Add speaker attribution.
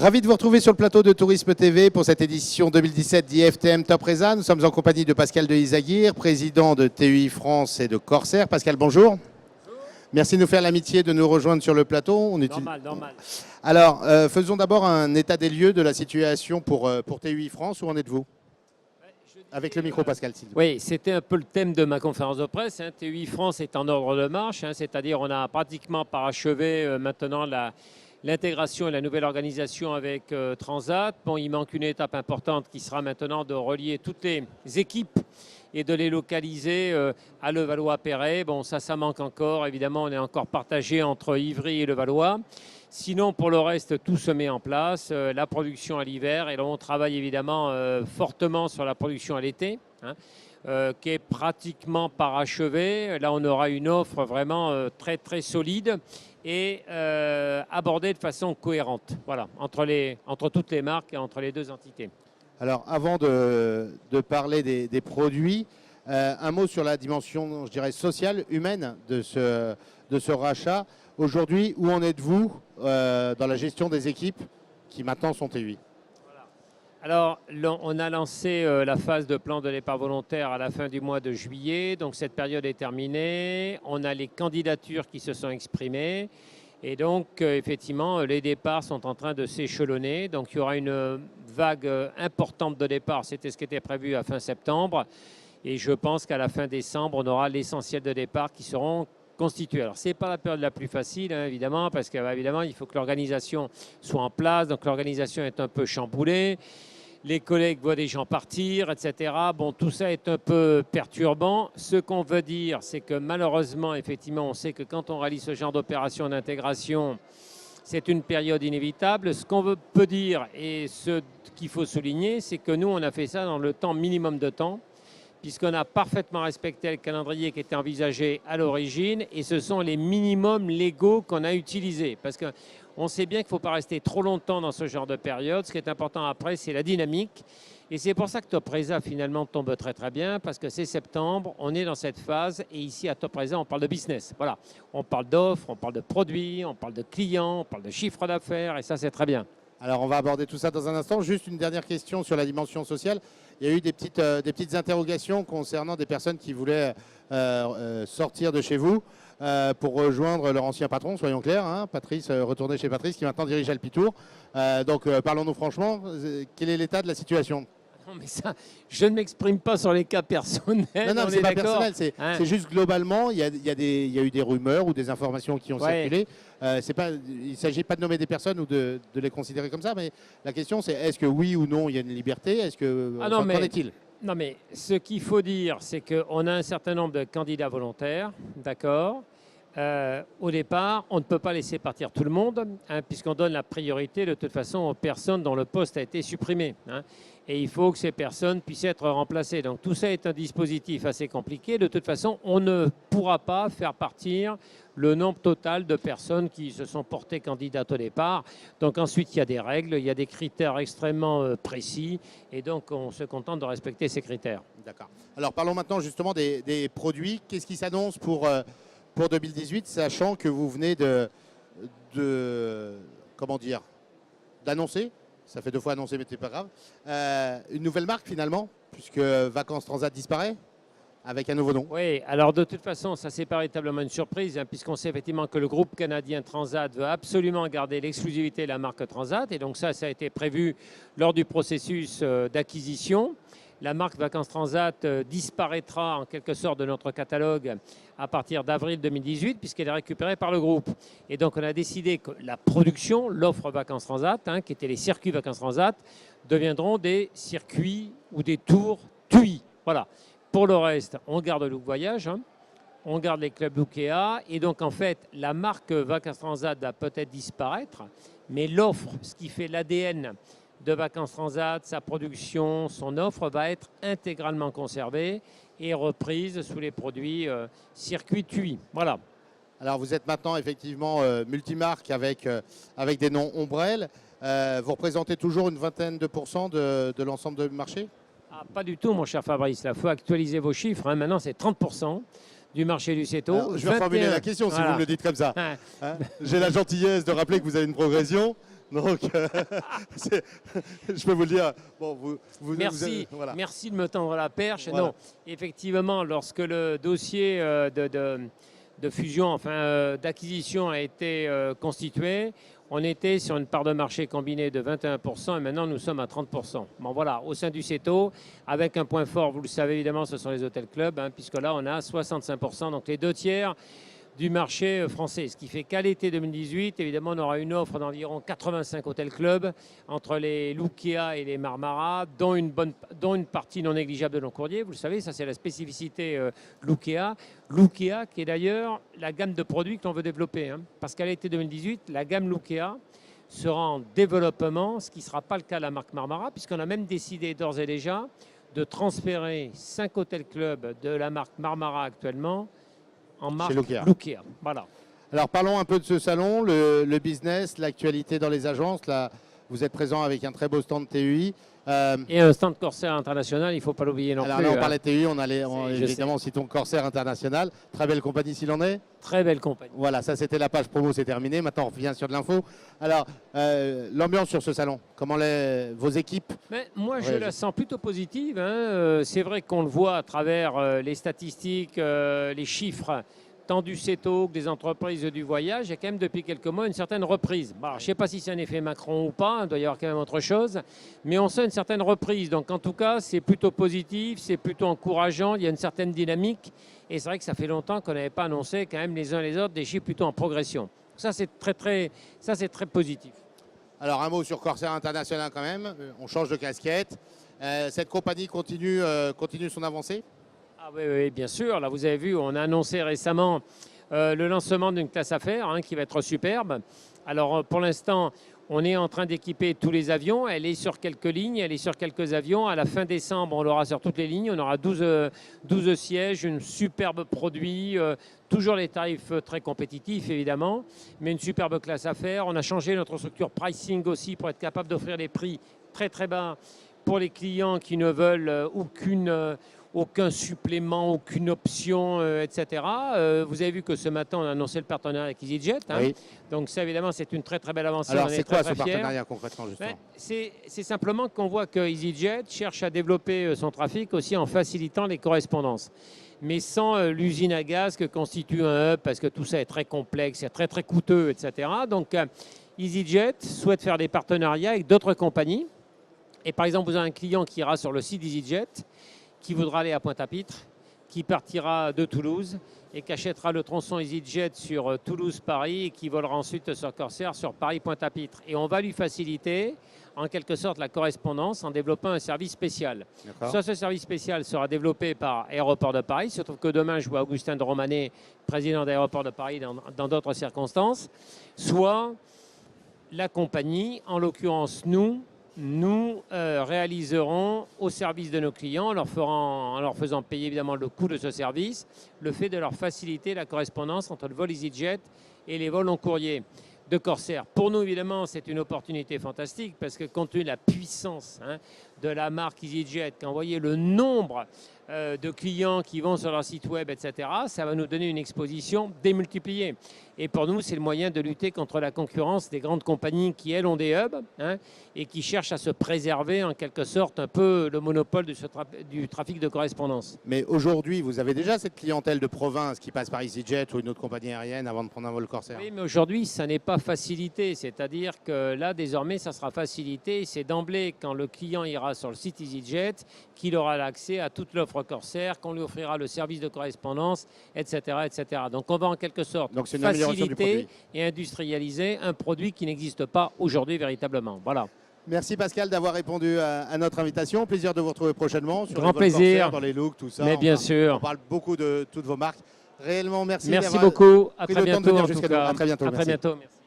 Speaker 1: Ravi de vous retrouver sur le plateau de Tourisme TV pour cette édition 2017 d'IFTM Top Resa. Nous sommes en compagnie de Pascal de Izaguirre, président de TEI France et de Corsair. Pascal, bonjour. Merci de nous faire l'amitié de nous rejoindre sur le plateau.
Speaker 2: Normal.
Speaker 1: Alors, faisons d'abord un état des lieux de la situation pour TEI France. Où en êtes-vous? Avec le micro, Pascal, s'il vous plaît.
Speaker 2: Oui, c'était un peu le thème de ma conférence de presse. TEI France est en ordre de marche, c'est-à-dire on a pratiquement parachevé maintenant l'intégration et la nouvelle organisation avec Transat. Bon, il manque une étape importante qui sera maintenant de relier toutes les équipes et de les localiser à Levallois-Perret. Bon, ça manque encore. Évidemment, on est encore partagé entre Ivry et Levallois. Sinon, pour le reste, tout se met en place. La production à l'hiver, et là, on travaille évidemment fortement sur la production à l'été, qui est pratiquement parachevée. Là, on aura une offre vraiment très solide et abordée de façon cohérente, voilà, entre toutes les marques et entre les deux entités.
Speaker 1: Alors, avant de parler des produits, un mot sur la dimension, je dirais, sociale, humaine de ce rachat. Aujourd'hui, où en êtes-vous dans la gestion des équipes qui maintenant sont TEI?
Speaker 2: Alors, on a lancé la phase de plan de départ volontaire à la fin du mois de juillet. Donc, cette période est terminée. On a les candidatures qui se sont exprimées. Et donc, effectivement, les départs sont en train de s'échelonner. Donc, il y aura une vague importante de départs. C'était ce qui était prévu à fin septembre. Et je pense qu'à la fin décembre, on aura l'essentiel de départs qui seront constitués. Alors, ce n'est pas la période la plus facile, évidemment, parce qu'évidemment, il faut que l'organisation soit en place. Donc, l'organisation est un peu chamboulée. Les collègues voient des gens partir, etc. Bon, tout ça est un peu perturbant. Ce qu'on veut dire, c'est que malheureusement, effectivement, on sait que quand on réalise ce genre d'opération d'intégration, c'est une période inévitable. Ce qu'on peut dire et ce qu'il faut souligner, c'est que nous, on a fait ça dans le temps minimum de temps, puisqu'on a parfaitement respecté le calendrier qui était envisagé à l'origine, et ce sont les minimums légaux qu'on a utilisés. Parce qu'on sait bien qu'il ne faut pas rester trop longtemps dans ce genre de période. Ce qui est important après, c'est la dynamique. Et c'est pour ça que Top Resa, finalement, tombe très bien, parce que c'est septembre, on est dans cette phase, et ici, à Top Resa, on parle de business. Voilà, on parle d'offres, on parle de produits, on parle de clients, on parle de chiffre d'affaires, et ça, c'est très bien.
Speaker 1: Alors, on va aborder tout ça dans un instant. Juste une dernière question sur la dimension sociale. Il y a eu des petites interrogations concernant des personnes qui voulaient sortir de chez vous pour rejoindre leur ancien patron, soyons clairs, Patrice, retourner chez Patrice, qui maintenant dirige Alpitour. Donc, parlons-nous franchement, quel est l'état de la situation?
Speaker 2: Non, mais ça, je ne m'exprime pas sur les cas personnels.
Speaker 1: Non, c'est pas personnel, c'est juste globalement, il y a eu des rumeurs ou des informations qui ont circulé. Il ne s'agit pas de nommer des personnes ou de les considérer comme ça, mais la question c'est est-ce que oui ou non il y a une liberté? Qu'en est-il?
Speaker 2: Non, mais ce qu'il faut dire, c'est qu'on a un certain nombre de candidats volontaires, d'accord. Au départ, on ne peut pas laisser partir tout le monde, puisqu'on donne la priorité de toute façon aux personnes dont le poste a été supprimé. Et il faut que ces personnes puissent être remplacées. Donc tout ça est un dispositif assez compliqué. De toute façon, on ne pourra pas faire partir le nombre total de personnes qui se sont portées candidates au départ. Donc ensuite, il y a des règles, il y a des critères extrêmement précis. Et donc, on se contente de respecter ces critères.
Speaker 1: D'accord. Alors parlons maintenant justement des produits. Qu'est-ce qui s'annonce pour 2018, sachant que vous venez d'annoncer, ça fait 2 fois annoncé mais c'est pas grave, une nouvelle marque finalement, puisque Vacances Transat disparaît avec un nouveau nom.
Speaker 2: Oui, alors de toute façon, ça c'est pas véritablement une surprise, puisqu'on sait effectivement que le groupe canadien Transat veut absolument garder l'exclusivité de la marque Transat, et donc ça a été prévu lors du processus d'acquisition. La marque Vacances Transat disparaîtra en quelque sorte de notre catalogue à partir d'avril 2018 puisqu'elle est récupérée par le groupe. Et donc on a décidé que la production, l'offre Vacances Transat, qui étaient les circuits Vacances Transat, deviendront des circuits ou des tours TUI. Voilà. Pour le reste, on garde le look voyage, on garde les clubs Lookea. Et donc en fait, la marque Vacances Transat va peut-être disparaître, mais l'offre, ce qui fait l'ADN de Vacances Transat, sa production, son offre va être intégralement conservée et reprise sous les produits circuit TUI. Voilà.
Speaker 1: Alors vous êtes maintenant effectivement multimarque avec des noms ombrelles. Vous représentez toujours une vingtaine de % de l'ensemble du marché?
Speaker 2: Pas du tout, mon cher Fabrice. Il faut actualiser vos chiffres. Maintenant, c'est 30%. du marché du CETO.
Speaker 1: Alors, je vais reformuler la question si vous me le dites comme ça. Hein, j'ai la gentillesse de rappeler que vous avez une progression. Donc, je peux vous le dire. Bon,
Speaker 2: merci,
Speaker 1: voilà.
Speaker 2: Merci de me tendre la perche.
Speaker 1: Voilà.
Speaker 2: Non, effectivement, lorsque le dossier de fusion, enfin d'acquisition a été constitué, on était sur une part de marché combinée de 21% et maintenant nous sommes à 30%. Bon voilà, au sein du CETO, avec un point fort, vous le savez évidemment, ce sont les hôtels clubs, hein, puisque là on a 65%, donc les 2/3 du marché français. Ce qui fait qu'à l'été 2018, évidemment, on aura une offre d'environ 85 hôtels clubs entre les Lukea et les Marmara, dont une partie non négligeable de nos courriers. Vous le savez, ça c'est la spécificité Lukea. Lukea qui est d'ailleurs la gamme de produits que l'on veut développer. Hein, parce qu'à l'été 2018, la gamme Lukea sera en développement, ce qui ne sera pas le cas de la marque Marmara, puisqu'on a même décidé d'ores et déjà de transférer 5 hôtels clubs de la marque Marmara actuellement en marque Lukea. Voilà.
Speaker 1: Alors parlons un peu de ce salon, le business, l'actualité dans les agences. Là, vous êtes présent avec un très beau stand TUI.
Speaker 2: Et un stand Corsair International, il ne faut pas l'oublier non plus.
Speaker 1: Alors là, on parlait de TUI, évidemment, citons Corsair International. Très belle compagnie s'il en est.
Speaker 2: Très belle compagnie.
Speaker 1: Voilà, ça c'était la page promo, c'est terminé. Maintenant, on revient sur de l'info. Alors, l'ambiance sur ce salon, comment vos équipes?
Speaker 2: Moi, je la sens plutôt positive. Hein. C'est vrai qu'on le voit à travers les statistiques, les chiffres, tant du CETO que des entreprises du voyage. Il y a quand même depuis quelques mois une certaine reprise. Bon, je ne sais pas si c'est un effet Macron ou pas, il doit y avoir quand même autre chose, mais on sent une certaine reprise. Donc en tout cas, c'est plutôt positif, c'est plutôt encourageant, il y a une certaine dynamique. Et c'est vrai que ça fait longtemps qu'on n'avait pas annoncé quand même les uns les autres des chiffres plutôt en progression. Ça, c'est très positif.
Speaker 1: Alors un mot sur Corsair International quand même, on change de casquette. Cette compagnie continue son avancée?
Speaker 2: Ah oui, bien sûr. Là, vous avez vu, on a annoncé récemment le lancement d'une classe affaires qui va être superbe. Alors, pour l'instant, on est en train d'équiper tous les avions. Elle est sur quelques lignes, elle est sur quelques avions. À la fin décembre, on l'aura sur toutes les lignes. On aura 12 sièges, un superbe produit, toujours les tarifs très compétitifs, évidemment, mais une superbe classe affaires. On a changé notre structure pricing aussi pour être capable d'offrir des prix très, très bas pour les clients qui ne veulent aucun supplément, aucune option, etc. Vous avez vu que ce matin, on a annoncé le partenariat avec EasyJet.
Speaker 1: Oui.
Speaker 2: Donc ça, évidemment, c'est une très, très belle avancée.
Speaker 1: Alors, c'est quoi ce partenariat concrètement, justement?
Speaker 2: C'est simplement qu'on voit que EasyJet cherche à développer son trafic aussi en facilitant les correspondances, mais sans l'usine à gaz que constitue un hub, parce que tout ça est très complexe, c'est très, très coûteux, etc. Donc, EasyJet souhaite faire des partenariats avec d'autres compagnies. Et par exemple, vous avez un client qui ira sur le site d'EasyJet, qui voudra aller à Pointe-à-Pitre, qui partira de Toulouse et qui achètera le tronçon EasyJet sur Toulouse-Paris et qui volera ensuite sur Corsair sur Paris-Pointe-à-Pitre. Et on va lui faciliter en quelque sorte la correspondance en développant un service spécial. Soit ce service spécial sera développé par Aéroport de Paris, surtout que demain je vois Augustin de Romanet, président d'Aéroport de Paris dans d'autres circonstances, soit la compagnie, en l'occurrence nous réaliserons au service de nos clients, en leur faisant payer évidemment le coût de ce service, le fait de leur faciliter la correspondance entre le vol EasyJet et les vols en courrier de Corsair. Pour nous, évidemment, c'est une opportunité fantastique parce que compte tenu de la puissance de la marque EasyJet, quand vous voyez le nombre de clients qui vont sur leur site web, etc., ça va nous donner une exposition démultipliée. Et pour nous, c'est le moyen de lutter contre la concurrence des grandes compagnies qui, elles, ont des hubs et qui cherchent à se préserver, en quelque sorte, un peu le monopole du trafic de correspondance.
Speaker 1: Mais aujourd'hui, vous avez déjà cette clientèle de province qui passe par EasyJet ou une autre compagnie aérienne avant de prendre un vol Corsair?
Speaker 2: Oui, mais aujourd'hui, ça n'est pas facilité. C'est-à-dire que là, désormais, ça sera facilité. C'est d'emblée, quand le client ira sur le site EasyJet, qu'il aura l'accès à toute l'offre Corsair, qu'on lui offrira le service de correspondance, etc., etc. Donc, on va en quelque sorte faciliter et industrialiser un produit qui n'existe pas aujourd'hui véritablement. Voilà.
Speaker 1: Merci Pascal d'avoir répondu à notre invitation. Plaisir de vous retrouver prochainement sur
Speaker 2: Grand plaisir.
Speaker 1: Corsair, dans les looks, tout ça.
Speaker 2: Mais bien sûr.
Speaker 1: On parle beaucoup de toutes vos marques. Réellement, merci.
Speaker 2: Merci beaucoup. À
Speaker 1: très
Speaker 2: bientôt.
Speaker 1: À très bientôt.
Speaker 2: Merci.